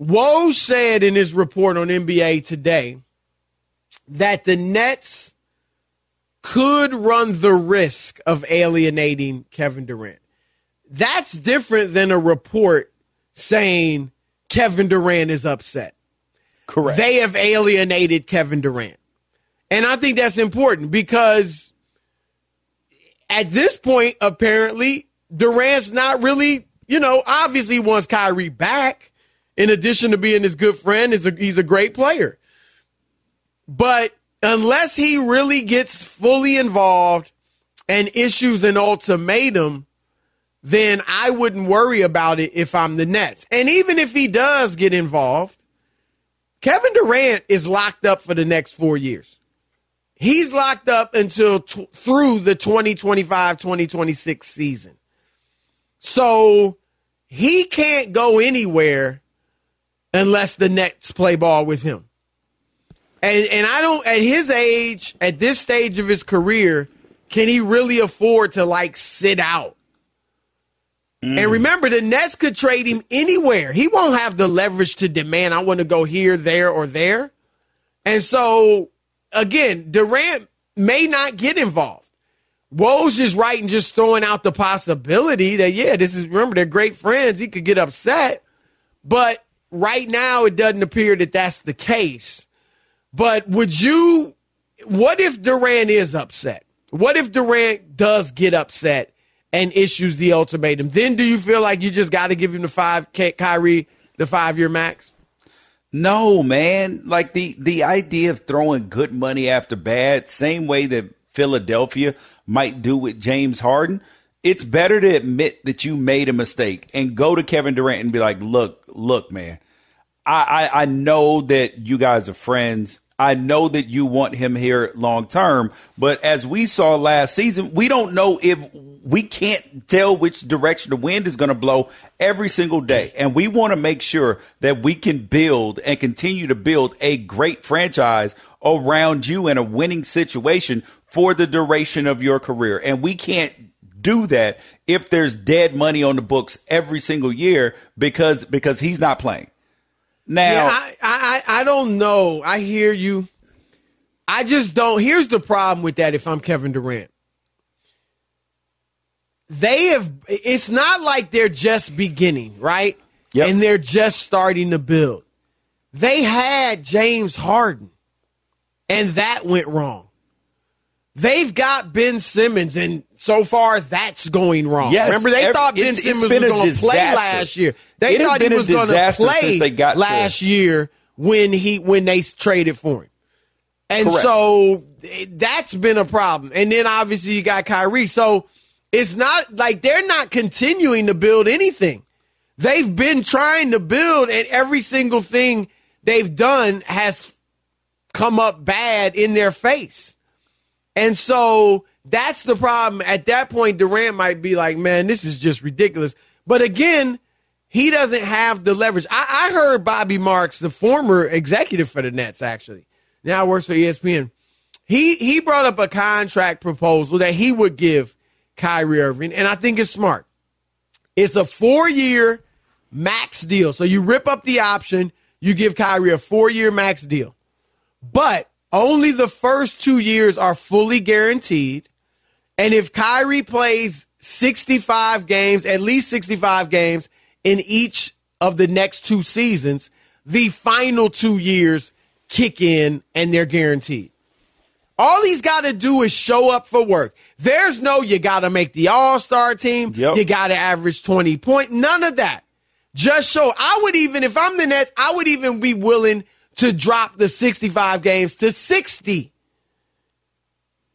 Woj said in his report on NBA Today that the Nets could run the risk of alienating Kevin Durant. That's different than a report saying Kevin Durant is upset. Correct. They have alienated Kevin Durant. And I think that's important because at this point, apparently, Durant's not really, obviously he wants Kyrie back. In addition to being his good friend, he's a great player. But unless he really gets fully involved and issues an ultimatum, then I wouldn't worry about it if I'm the Nets. And even if he does get involved, Kevin Durant is locked up for the next 4 years. He's locked up until through the 2025-2026 season. So he can't go anywhere unless the Nets play ball with him. And I don't, at his age, at this stage of his career, can he really afford to, sit out? And remember, the Nets could trade him anywhere. He won't have the leverage to demand, I want to go here, there, or there. And so, again, Durant may not get involved. Woj is right in just throwing out the possibility that, remember, they're great friends. He could get upset. But right now, it doesn't appear that that's the case. But what if Durant is upset? What if Durant does get upset and issues the ultimatum? Then do you feel like you just got to give him Kyrie, the 5-year max? No, man. Like the idea of throwing good money after bad, same way that Philadelphia might do with James Harden. It's better to admit that you made a mistake and go to Kevin Durant and be like, look, man, I know that you guys are friends. I know that you want him here long term, but as we saw last season, we don't know if we can't tell which direction the wind is going to blow every single day. And we want to make sure that we can build and continue to build a great franchise around you in a winning situation for the duration of your career. And we can't do that if there's dead money on the books every single year because he's not playing. Now, I don't know. I hear you. I just don't. Here's the problem with that if I'm Kevin Durant. It's not like they're just beginning, right? Yep. And they're just starting to build. They had James Harden, and that went wrong. They've got Ben Simmons, and so far that's going wrong. Yes, remember, they thought Ben Simmons was going to play last year. They thought he was going to play last year when they traded for him. And correct. So that's been a problem. And then obviously you got Kyrie. So it's not like they're not continuing to build anything. They've been trying to build, and every single thing they've done has come up bad in their face. And so that's the problem. At that point, Durant might be like, man, this is just ridiculous. But again, he doesn't have the leverage. I heard Bobby Marks, the former executive for the Nets, actually, now works for ESPN. He brought up a contract proposal that he would give Kyrie Irving, and I think it's smart. It's a 4-year max deal. So you rip up the option, you give Kyrie a 4-year max deal. But only the first 2 years are fully guaranteed. And if Kyrie plays 65 games, at least 65 games in each of the next 2 seasons, the final 2 years kick in and they're guaranteed. All he's got to do is show up for work. There's no, you got to make the all-star team. Yep. You got to average 20 points. None of that. Just show. If I'm the Nets, I would even be willing to drop the 65 games to 60.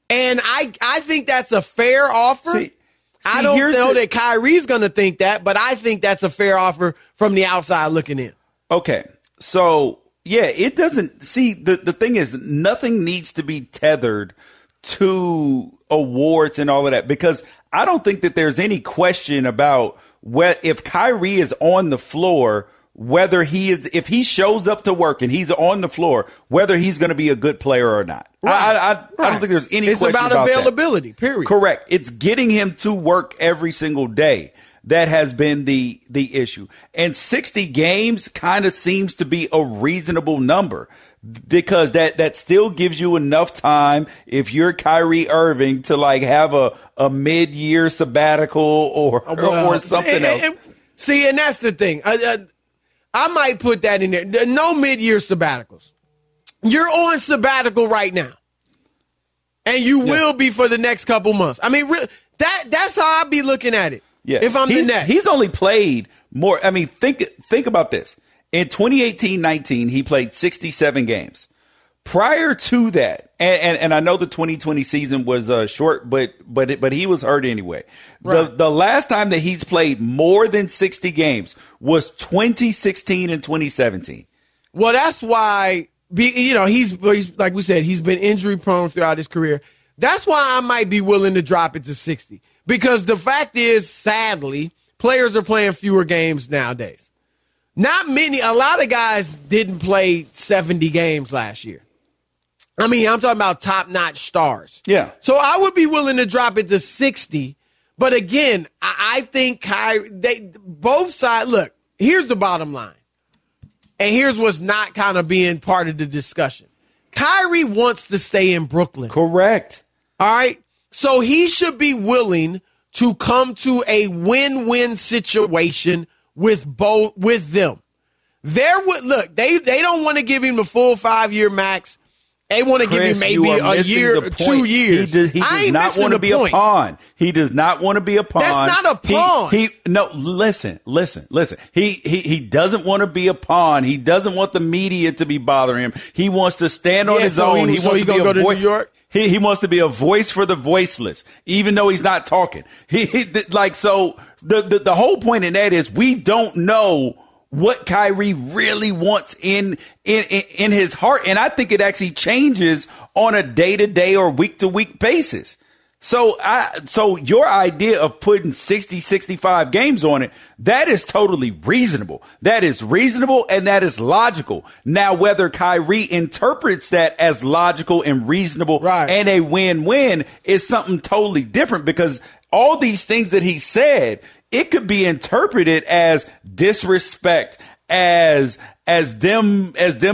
And I think that's a fair offer. I don't know that Kyrie's going to think that, but I think that's a fair offer from the outside looking in. Okay. So, yeah, it doesn't – see, the thing is nothing needs to be tethered to awards and all of that, because I don't think that there's any question about if Kyrie is on the floor – if he shows up to work and he's on the floor, whether he's going to be a good player or not. Right. I don't think there's any question about availability, that. Period. Correct. It's getting him to work every single day. that has been the issue. And 60 games kind of seems to be a reasonable number because that still gives you enough time if you're Kyrie Irving to like have a mid-year sabbatical or something else. And that's the thing. I might put that in there. No mid-year sabbaticals. You're on sabbatical right now. And you will be for the next couple months. I mean, that's how I'd be looking at it. Yeah. If I'm the Nets. He's only played more. I mean, think about this. In 2018-19, he played 67 games. Prior to that, and I know the 2020 season was short, but he was hurt anyway. Right. The last time that he's played more than 60 games was 2016 and 2017. Well, that's why, he's like we said, he's been injury prone throughout his career. That's why I might be willing to drop it to 60 because the fact is, sadly, players are playing fewer games nowadays. Not many. A lot of guys didn't play 70 games last year. I mean, I'm talking about top-notch stars. Yeah. So I would be willing to drop it to 60. But again, I think both sides, look, here's the bottom line. And here's what's not kind of being part of the discussion. Kyrie wants to stay in Brooklyn. Correct. All right. So he should be willing to come to a win-win situation with them. Look, they don't want to give him the full 5-year max. They want to give him maybe a year or 2 years. He does not want to be a pawn. He does not want to be a pawn. That's not a pawn. No, listen. He doesn't want to be a pawn. He doesn't want the media to be bothering him. He wants to stand on his own. He wants to be go to New York? He wants to be a voice for the voiceless, even though he's not talking. So the whole point in that is we don't know what Kyrie really wants in his heart. And I think it actually changes on a day-to-day or week-to-week basis. So your idea of putting 60, 65 games on it, that is totally reasonable. That is reasonable and that is logical. Now, whether Kyrie interprets that as logical and reasonable and a win-win is something totally different because all these things that he said, it could be interpreted as disrespect, as them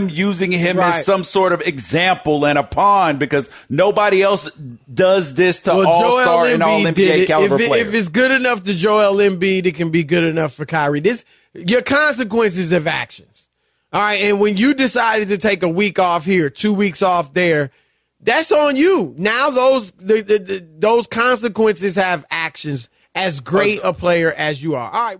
using him as some sort of example and a pawn because nobody else does this to all-star and all-NBA caliber players. If it's good enough to Joel Embiid, it can be good enough for Kyrie. Your consequences of actions. All right, and when you decided to take a week off here, 2 weeks off there, that's on you. Now those consequences have actions as great a player as you are. All right.